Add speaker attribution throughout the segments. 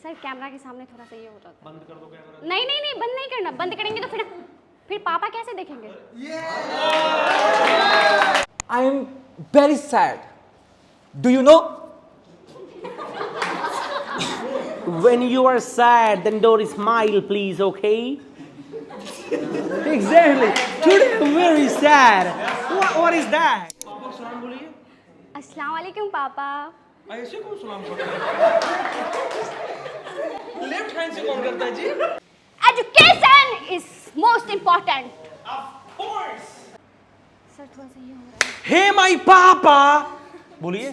Speaker 1: Sir camera के सामने थोड़ा सा ये हो जाता है।
Speaker 2: बंद कर दो कैमरा।
Speaker 1: नहीं नहीं नहीं, बंद नहीं करना। बंद करेंगे तो फिर पापा कैसे देखेंगे?
Speaker 3: I am very sad. Do you know?
Speaker 2: When you are sad, then don't smile, please, okay? Exactly. Today I'm very sad. What is that? पापा को सलाम बोलिए।
Speaker 1: अस्सलाम वालेकुम पापा।
Speaker 2: ऐसे कौन सलाम करता है? लेफ्ट हैंड से कौन करता है जी?
Speaker 1: Education is most important.
Speaker 2: Of course.
Speaker 1: Sir थोड़ा सा ये हो रहा है।
Speaker 2: Hey my papa. बोलिए।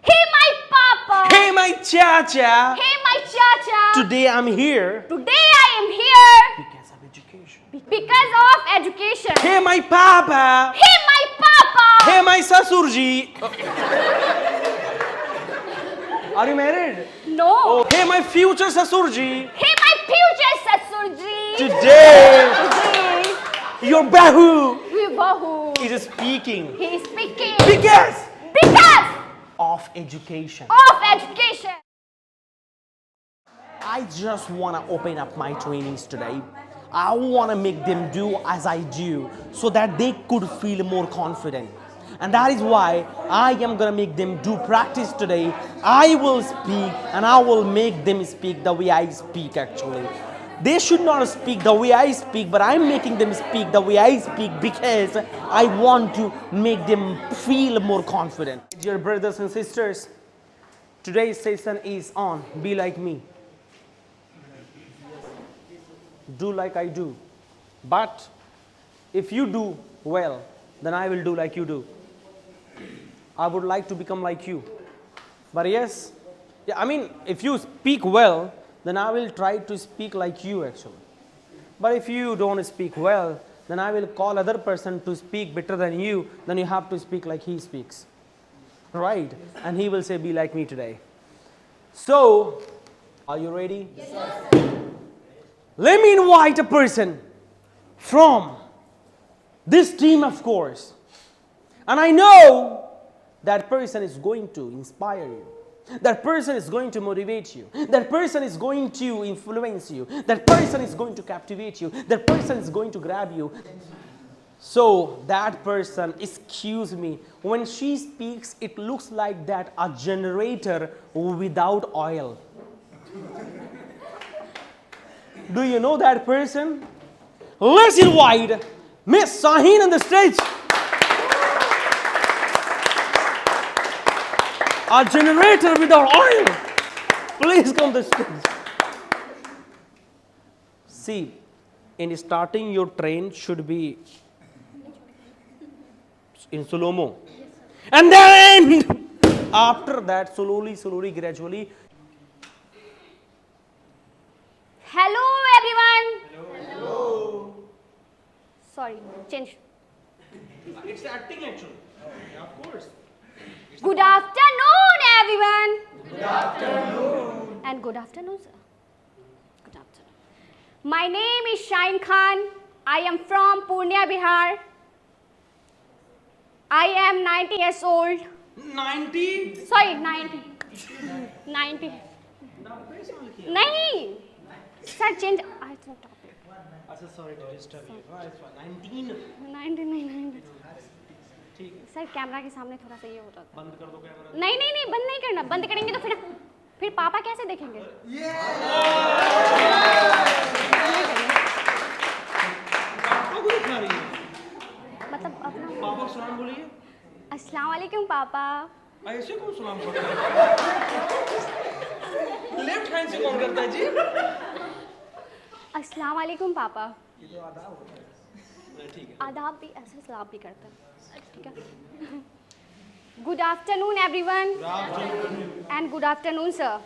Speaker 1: Hey my papa.
Speaker 2: Hey my chacha.
Speaker 1: Hey my chacha.
Speaker 2: Today I'm here
Speaker 1: today I am here
Speaker 2: because of education.
Speaker 1: Because of education.
Speaker 2: Hey my papa.
Speaker 1: Hey my papa.
Speaker 2: Hey my sasurji. Are you married?
Speaker 1: No.
Speaker 2: Oh, hey my future sasurji.
Speaker 1: Hey my future sasur ji.
Speaker 2: Today your bahu
Speaker 1: वी bahu.
Speaker 2: is speaking
Speaker 1: he is speaking
Speaker 2: because
Speaker 1: because
Speaker 2: of education.
Speaker 1: Of education.
Speaker 2: I just want to open up my trainings today. I want to make them do as I do so that they could feel more confident. And that is why I am going to make them do practice today. I will speak and I will make them speak the way I speak actually. They should not speak the way I speak, but I'm making them speak the way I speak because I want to make them feel more confident. Dear brothers and sisters, today's session is on Be Like Me. Do like I do. But if you do well, then I will do like you do. I would like to become like you. But yes, I mean, if you speak well, then I will try to speak like you actually. But if you don't speak well, then I will call other person to speak better than you, then you have to speak like he speaks. Right? And he will say, be like me today. So, are you ready? Yes, sir. Let me invite a person from this team, of course. And I know that person is going to inspire you. That person is going to motivate you. That person is going to influence you. That person is going to captivate you. That person is going to grab you. So that person, excuse me, when she speaks, it looks like that a generator without oil. Do you know that person? Let's invite Miss Shaheen on the stage. A generator without oil. Please come to the stage. See, in starting your train should be in slow-mo. And then after that, slowly, gradually.
Speaker 1: Hello everyone. Hello. Sorry, change.
Speaker 2: It's acting actually. Yeah, of course.
Speaker 1: Good afternoon, everyone. Good afternoon. And good afternoon, sir. Good afternoon. My name is Shaheen Khan. I am from Purnia, Bihar. I am 90 years old.
Speaker 2: 90?
Speaker 1: Sorry, 90. 90. नहीं, sir, change. I thought topic.
Speaker 2: अच्छा, sorry to disturb you. No, it's fine. 19.
Speaker 1: 90 नहीं।
Speaker 2: ठीक है।
Speaker 1: Sir camera के सामने थोड़ा सा ये हो जाता है।
Speaker 2: बंद कर दो कैमरा।
Speaker 1: नहीं नहीं नहीं, बंद नहीं करना। बंद करेंगे तो फिर पापा कैसे देखेंगे?
Speaker 2: पापा को दिखा रही है।
Speaker 1: मतलब अपना।
Speaker 2: पापा को सलाम बोलिए।
Speaker 1: अस्सलाम वालेकुम पापा।
Speaker 2: ऐसे कौन सलाम करता है? लेफ्ट हैंड से कौन करता है जी?
Speaker 1: अस्सलाम वालेकुम पापा।
Speaker 2: ठीक है।
Speaker 1: आदाब भी ऐसे सलाम भी करते हैं। ठीक है। Good afternoon everyone and good afternoon sir.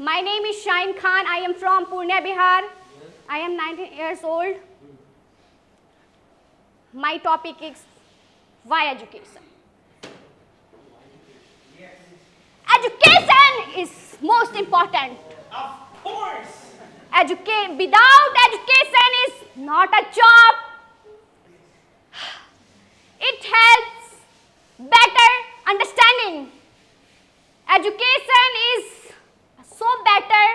Speaker 1: My name is Shaheen Khan. I am from Purnia Bihar. I am 19 years old. My topic is why education. Education is most important.
Speaker 2: Of course.
Speaker 1: Without education is not a job. It helps better understanding. Education is so better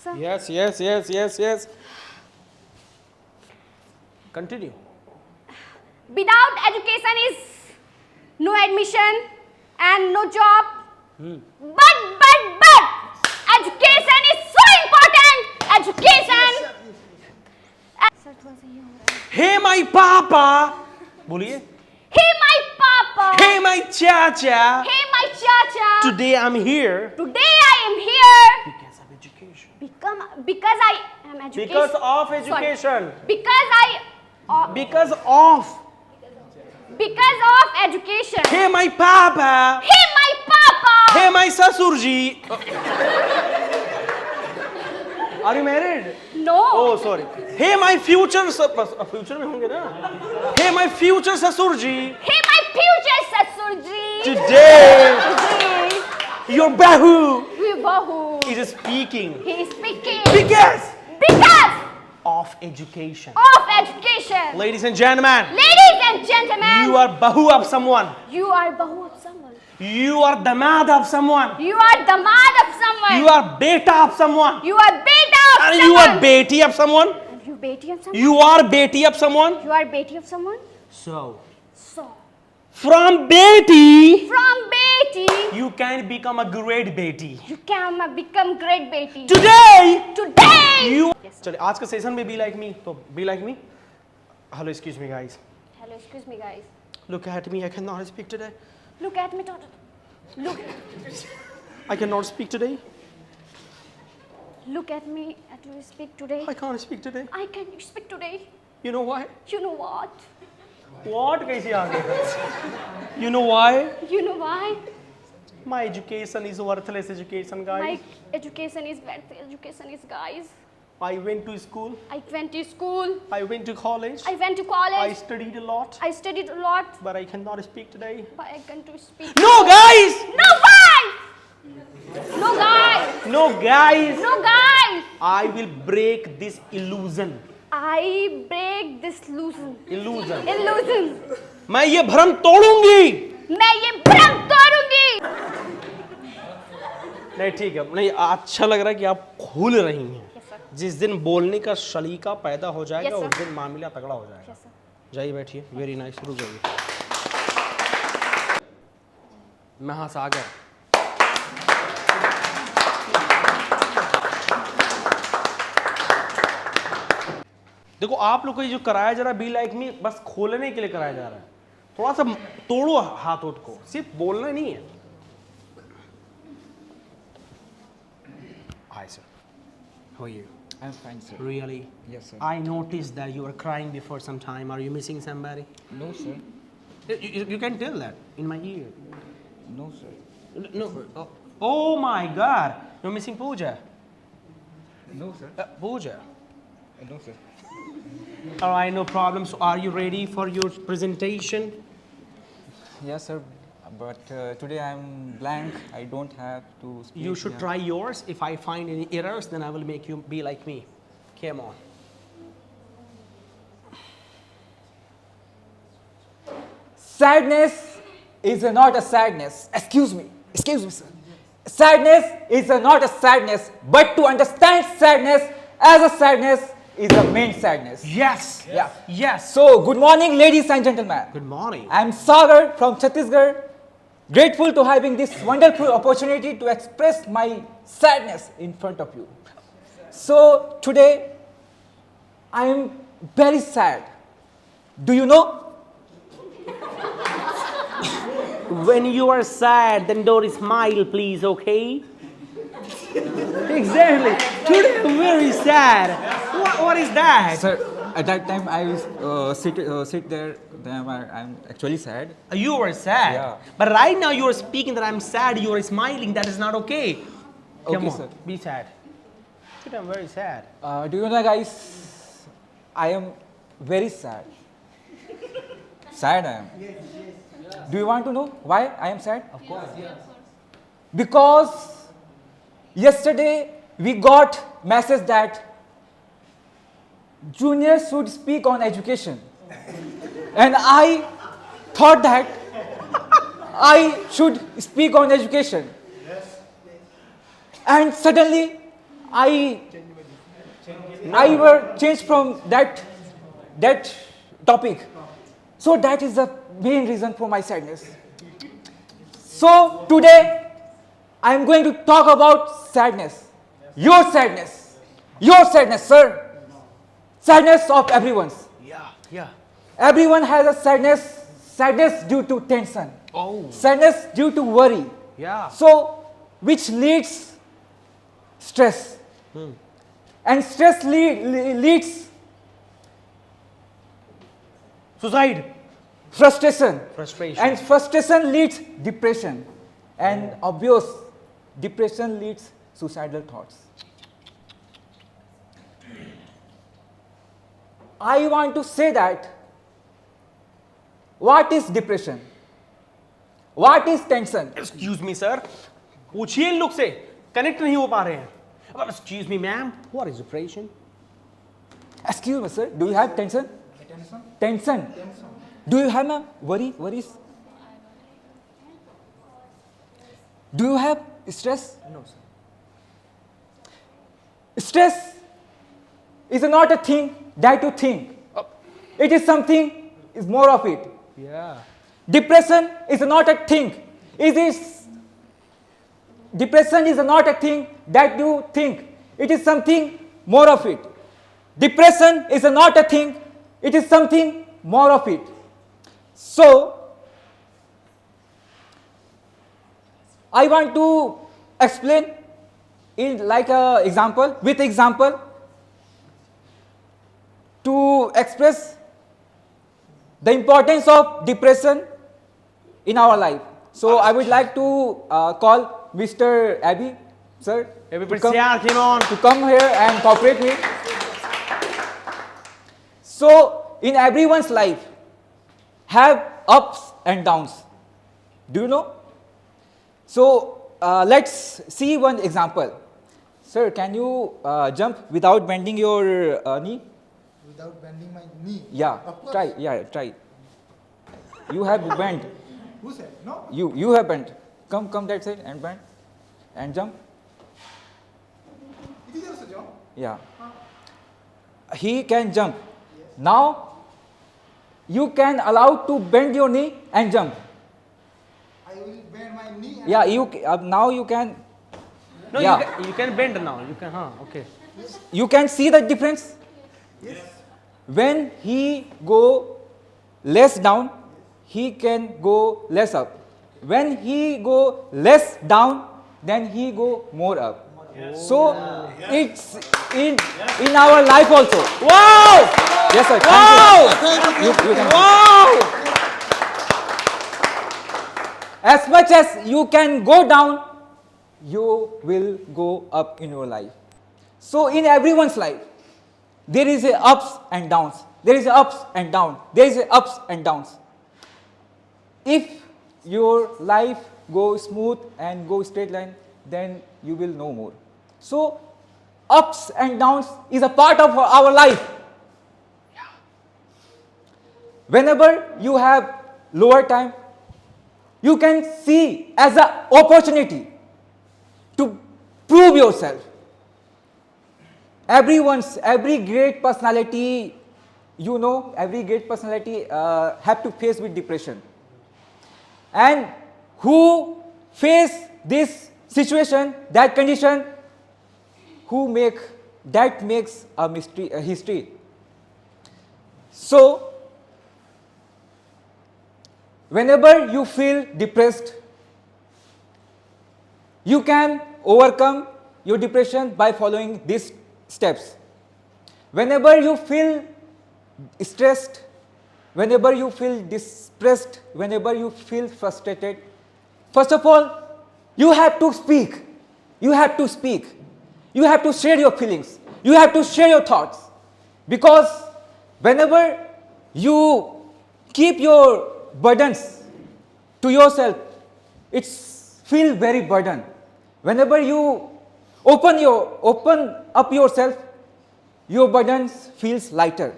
Speaker 1: sir.
Speaker 2: Yes, yes, yes, yes, yes. Continue.
Speaker 1: Without education is no admission and no job. But education is so important. Education. Sir, थोड़ा सा ये हो रहा है.
Speaker 2: Hey, my papa. बोलिए.
Speaker 1: Hey, my papa.
Speaker 2: Hey, my chacha.
Speaker 1: Hey, my chacha.
Speaker 2: Today I'm here.
Speaker 1: Today I am here.
Speaker 2: Because of education.
Speaker 1: Because I am education.
Speaker 2: Because of
Speaker 1: Sorry.
Speaker 2: education.
Speaker 1: Because of education.
Speaker 2: Hey, my papa.
Speaker 1: Hey, my papa.
Speaker 2: Hey, my sasurji. Are you married?
Speaker 1: No.
Speaker 2: Oh, sorry. Hey, my future future में होंगे ना? Hey, my future sasurji.
Speaker 1: Hey, my future sasurji.
Speaker 2: Today, your bahu
Speaker 1: Bahu.
Speaker 2: is speaking.
Speaker 1: He is speaking.
Speaker 2: Because of education.
Speaker 1: Of education.
Speaker 2: Ladies and gentlemen,
Speaker 1: Ladies and gentlemen.
Speaker 2: you are bahu of someone.
Speaker 1: You are bahu of someone.
Speaker 2: You are damad of someone.
Speaker 1: You are damad of someone.
Speaker 2: You are beta of someone.
Speaker 1: You are beta of
Speaker 2: And
Speaker 1: someone.
Speaker 2: you are beti of someone.
Speaker 1: And you beti of someone.
Speaker 2: You are beti of someone.
Speaker 1: You are beti of someone.
Speaker 2: So,
Speaker 1: So,
Speaker 2: from beti,
Speaker 1: from beti,
Speaker 2: you can become a great beti.
Speaker 1: you can become great beti.
Speaker 2: Today,
Speaker 1: Today.
Speaker 2: you.
Speaker 1: Yes.
Speaker 2: चलिए आज का session में be like me. तो be like me. Hello, excuse me, guys.
Speaker 1: Hello, excuse me, guys.
Speaker 2: Look at me. I cannot speak today.
Speaker 1: Look at me, look,
Speaker 2: I cannot speak today.
Speaker 1: look at me. At you speak today.
Speaker 2: I can't speak today.
Speaker 1: I can speak today.
Speaker 2: You know why?
Speaker 1: You know what?
Speaker 2: What कैसे आ गए? You know why?
Speaker 1: You know why?
Speaker 2: My education is worthless education,
Speaker 1: My
Speaker 2: guys.
Speaker 1: education is bad. Education is, guys.
Speaker 2: I went to school.
Speaker 1: I went to school.
Speaker 2: I went to college.
Speaker 1: I went to
Speaker 2: I
Speaker 1: college.
Speaker 2: studied a lot,
Speaker 1: I studied a lot.
Speaker 2: but I cannot speak today.
Speaker 1: But I can to speak.
Speaker 2: No, guys!
Speaker 1: No, guys! No, guys!
Speaker 2: No, guys!
Speaker 1: No, guys!
Speaker 2: I will break this illusion.
Speaker 1: I break this illusion.
Speaker 2: Illusion.
Speaker 1: Illusion.
Speaker 2: मैं ये भ्रम तोड़ूंगी.
Speaker 1: मैं ये भ्रम तोड़ूंगी.
Speaker 2: नहीं ठीक है, नहीं अच्छा लग रहा है कि आप खुल रही हैं.
Speaker 1: Yes, sir.
Speaker 2: जिस दिन बोलने का सलीका पैदा हो जाएगा
Speaker 1: Yes, sir.
Speaker 2: उस दिन मामला तगड़ा हो जाएगा.
Speaker 1: Yes, sir.
Speaker 2: जाइए बैठिए. Very nice. रुक जाइए. महासागर. देखो आप लोग को ये जो कराया जा रहा है बी लाइक मी बस खोलने के लिए कराया जा रहा है. थोड़ा सा तोड़ो हाथ उठ को, सिर्फ बोलना नहीं है. Hi sir, how are you?
Speaker 3: I'm fine, sir.
Speaker 2: Really?
Speaker 3: Yes, sir.
Speaker 2: I noticed that you were crying before some time. Are you missing somebody?
Speaker 3: No, sir.
Speaker 2: You can tell that in my ear.
Speaker 3: No, sir.
Speaker 2: No. Oh my God! You're missing Pooja.
Speaker 3: No, sir.
Speaker 2: Pooja.
Speaker 3: No, sir.
Speaker 2: All right, no problem. So, are you ready for your presentation?
Speaker 3: Yes, sir. But today I'm blank. I don't have to speak.
Speaker 2: You should
Speaker 3: yeah.
Speaker 2: try yours. If I find any errors, then I will make you be like me. Come on.
Speaker 3: Sadness is not a sadness. Excuse me, sir. Sadness is not a sadness, but to understand sadness as a sadness is a main sadness.
Speaker 2: Yes.
Speaker 3: Yeah.
Speaker 2: Yes.
Speaker 3: So, good morning, ladies and gentlemen.
Speaker 2: Good morning.
Speaker 3: I am Sagar from Chhattisgarh. Grateful to having this wonderful opportunity to express my sadness in front of you. So, today I am very sad. Do you know?
Speaker 2: When you are sad, then don't smile, please, okay? Exactly. Today I'm very sad. What is that?
Speaker 3: Sir, at that time I sit there, then I'm actually sad.
Speaker 2: You were sad.
Speaker 3: Yeah.
Speaker 2: But right now you are speaking that I'm sad, you are smiling. That is not okay. Come
Speaker 3: Okay,
Speaker 2: on,
Speaker 3: sir.
Speaker 2: be sad. Today I'm very sad.
Speaker 3: Do you know, guys, I am very sad. Sad I am. Do you want to know why I am sad? Of course. Because yesterday we got message that juniors should speak on education. And I thought that I should speak on education. And suddenly I were changed from that topic. So that is the main reason for my sadness. So today I am going to talk about sadness. Your sadness. Your sadness, sir. Sadness of everyone's.
Speaker 2: Yeah.
Speaker 3: Everyone has a sadness. Sadness due to tension.
Speaker 2: Oh.
Speaker 3: Sadness due to worry.
Speaker 2: Yeah.
Speaker 3: So, which leads stress. And stress leads
Speaker 2: Suicide.
Speaker 3: frustration.
Speaker 2: Frustration.
Speaker 3: And frustration leads depression. And obvious, depression leads suicidal thoughts. I want to say that what is depression? What is tension?
Speaker 2: Excuse me, sir. पूछिए इन लोग से connect नहीं हो पा रहे हैं. Excuse me, ma'am. What is depression?
Speaker 3: Excuse me, sir. Do you have tension? Tension. Do you have ma'am, worries? Do you have stress?
Speaker 2: No, sir.
Speaker 3: Stress is not a thing that you think. It is something, is more of it.
Speaker 2: Yeah.
Speaker 3: Depression is not a thing. Depression is not a thing that you think. It is something more of it. Depression is not a thing. It is something more of it. So, I want to explain in like a example, with example, to express the importance of depression in our life. So I would like to call Mr. Abby, sir,
Speaker 2: Everybody say, yeah, come on.
Speaker 3: to come here and cooperate me. So in everyone's life, have ups and downs. Do you know? So let's see one example. Sir, can you jump without bending your knee?
Speaker 4: Without bending my knee?
Speaker 3: Yeah,
Speaker 4: Of course.
Speaker 3: try. Yeah, try. You have bent.
Speaker 4: Who said? No?
Speaker 3: You have bent. Come that side and bend and jump.
Speaker 4: It is also jump.
Speaker 3: Yeah. He can jump. Now you can allow to bend your knee and jump.
Speaker 4: I will bend my knee and
Speaker 3: Yeah, now you can.
Speaker 2: No,
Speaker 3: Yeah.
Speaker 2: you can bend now. You can, okay.
Speaker 3: You can see the difference.
Speaker 4: yes.
Speaker 3: When he go less down, he can go less up. When he go less down, then he go more up. So it's in our life also.
Speaker 2: Wow!
Speaker 3: Yes, sir.
Speaker 2: Wow!
Speaker 3: Thank you. You can.
Speaker 2: Wow!
Speaker 3: As much as you can go down, you will go up in your life. So in everyone's life, there is a ups and downs. There is a ups and downs. There is a ups and downs. If your life goes smooth and go straight line, then you will know more. So ups and downs is a part of our life. Whenever you have lower time, you can see as an opportunity to prove yourself. Every great personality, every great personality have to face with depression. And who face this situation, that condition, that makes a mystery, a history. So, whenever you feel depressed, you can overcome your depression by following these steps. Whenever you feel stressed, whenever you feel depressed, whenever you feel frustrated, first of all, you have to speak. You have to speak. You have to share your feelings. You have to share your thoughts. Because whenever you keep your burdens to yourself, it's feel very burden. Whenever you open up yourself, your burdens feels lighter.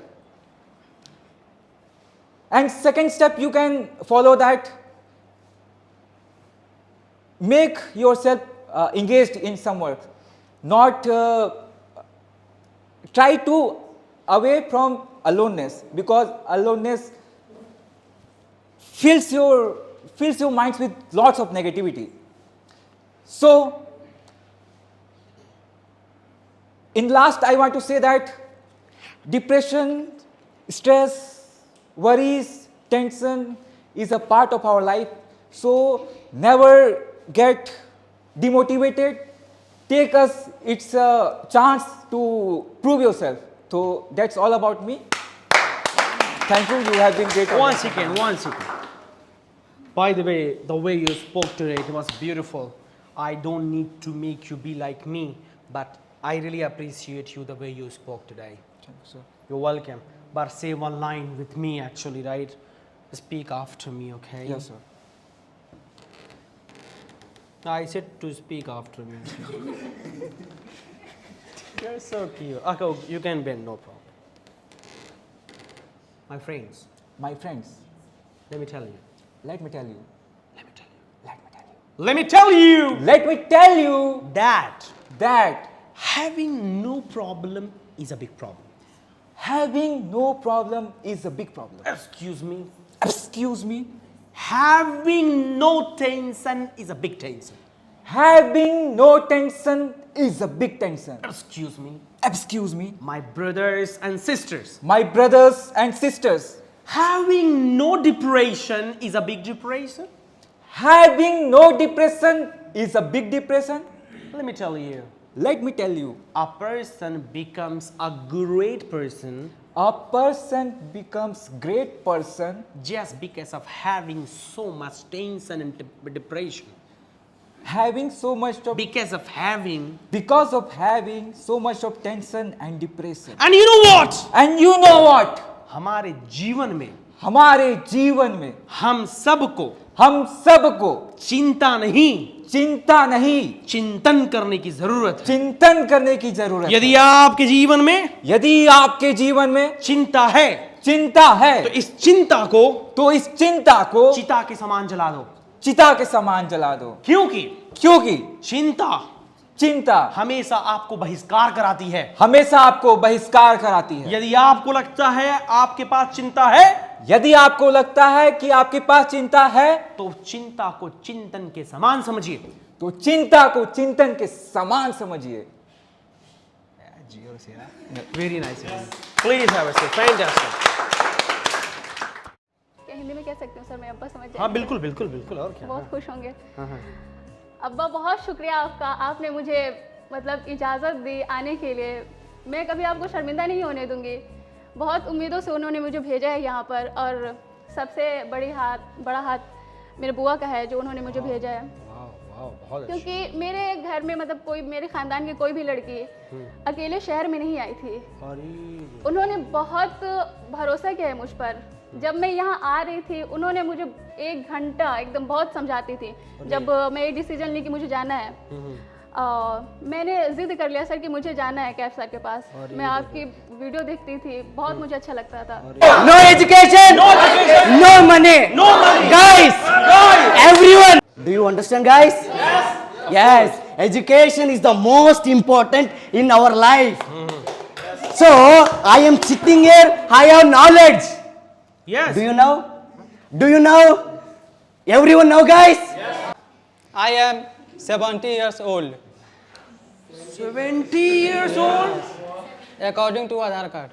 Speaker 3: And second step, you can follow that. Make yourself engaged in some work. not try to away from aloneness, because aloneness fills your minds with lots of negativity. So in last, I want to say that depression, stress, worries, tension is a part of our life. So never get demotivated. Take it's a chance to prove yourself. So that's all about me. Thank you. You have been great.
Speaker 2: One second. By the way you spoke today, it was beautiful. I don't need to make you be like me, but I really appreciate you the way you spoke today.
Speaker 3: Thank you, sir.
Speaker 2: You're welcome. But say one line with me actually, right? Speak after me, okay?
Speaker 3: Yes, sir.
Speaker 2: I said to speak after me. You're so cute. Okay, you can bend, no problem. My friends,
Speaker 3: My friends,
Speaker 2: let me tell you.
Speaker 3: let me tell you.
Speaker 2: Let me tell you
Speaker 3: Let me tell you
Speaker 2: that
Speaker 3: that
Speaker 2: having no problem is a big problem.
Speaker 3: having no problem is a big problem.
Speaker 2: Excuse me.
Speaker 3: Excuse me.
Speaker 2: Having no tension is a big tension.
Speaker 3: Having no tension is a big tension.
Speaker 2: Excuse me.
Speaker 3: Excuse me.
Speaker 2: My brothers and sisters,
Speaker 3: My brothers and sisters,
Speaker 2: having no depression is a big depression.
Speaker 3: having no depression is a big depression.
Speaker 2: Let me tell you,
Speaker 3: Let me tell you,
Speaker 2: a person becomes a great person
Speaker 3: a person becomes great person
Speaker 2: just because of having so much tension and depression.
Speaker 3: having so much of
Speaker 2: Because of having.
Speaker 3: because of having so much of tension and depression.
Speaker 2: And you know what?
Speaker 3: And you know what?
Speaker 2: हमारे जीवन में
Speaker 3: हमारे जीवन में
Speaker 2: हम सबको
Speaker 3: हम सबको
Speaker 2: चिंता नहीं,
Speaker 3: चिंता नहीं,
Speaker 2: चिंतन करने की जरूरत है।
Speaker 3: चिंतन करने की जरूरत है।
Speaker 2: यदि आपके जीवन में
Speaker 3: यदि आपके जीवन में
Speaker 2: चिंता है
Speaker 3: चिंता है
Speaker 2: तो इस चिंता को
Speaker 3: तो इस चिंता को
Speaker 2: चिता के समान जला दो।
Speaker 3: चिता के समान जला दो, क्योंकि
Speaker 2: चिंता
Speaker 3: चिंता
Speaker 2: हमेशा आपको बहिष्कार कराती है।
Speaker 3: हमेशा आपको बहिष्कार कराती है।
Speaker 2: यदि आपको लगता है आपके पास चिंता है,
Speaker 3: यदि आपको लगता है कि आपके पास चिंता है
Speaker 2: तो चिंता को चिंतन के समान समझिए।
Speaker 3: तो चिंता को चिंतन के समान समझिए।
Speaker 2: Very nice, please have a seat, fantastic.
Speaker 1: क्या हिंदी में कह सकती हूँ सर, मैं अब्बा समझ जाएंगे?
Speaker 2: हाँ बिल्कुल बिल्कुल बिल्कुल, और क्या।
Speaker 1: बहुत खुश होंगे।
Speaker 2: हाँ हाँ।
Speaker 1: अब्बा बहुत शुक्रिया आपका, आपने मुझे मतलब इजाज़त दी आने के लिए। मैं कभी आपको शर्मिंदा नहीं होने दूंगी। बहुत उम्मीदों से उन्होंने मुझे भेजा है यहाँ पर, और सबसे बड़ा हाथ मेरे बुआ का है जो उन्होंने मुझे भेजा है।
Speaker 2: बहुत अच्छा।
Speaker 1: क्योंकि मेरे घर में मतलब कोई मेरे ख़ानदान की कोई भी लड़की अकेले शहर में नहीं आई थी। उन्होंने बहुत भरोसा किया है मुझ पर। जब मैं यहाँ आ रही थी उन्होंने मुझे 1 घंटा एकदम बहुत समझाती थी। जब मैं ये डिसीजन ली कि मुझे जाना है, मैंने जिद कर लिया सर कि मुझे जाना है कैफ सर के पास। मैं आपकी वीडियो देखती थी, बहुत मुझे अच्छा लगता था।
Speaker 5: No education, no money, guys, everyone. Do you understand, guys? Yes. Education is the most important in our life. So I am sitting here. I have knowledge.
Speaker 2: Yes.
Speaker 5: Do you know? Do you know? Everyone know, guys?
Speaker 6: I am 70 years old.
Speaker 2: 70 years old?
Speaker 6: According to Aadhaar card.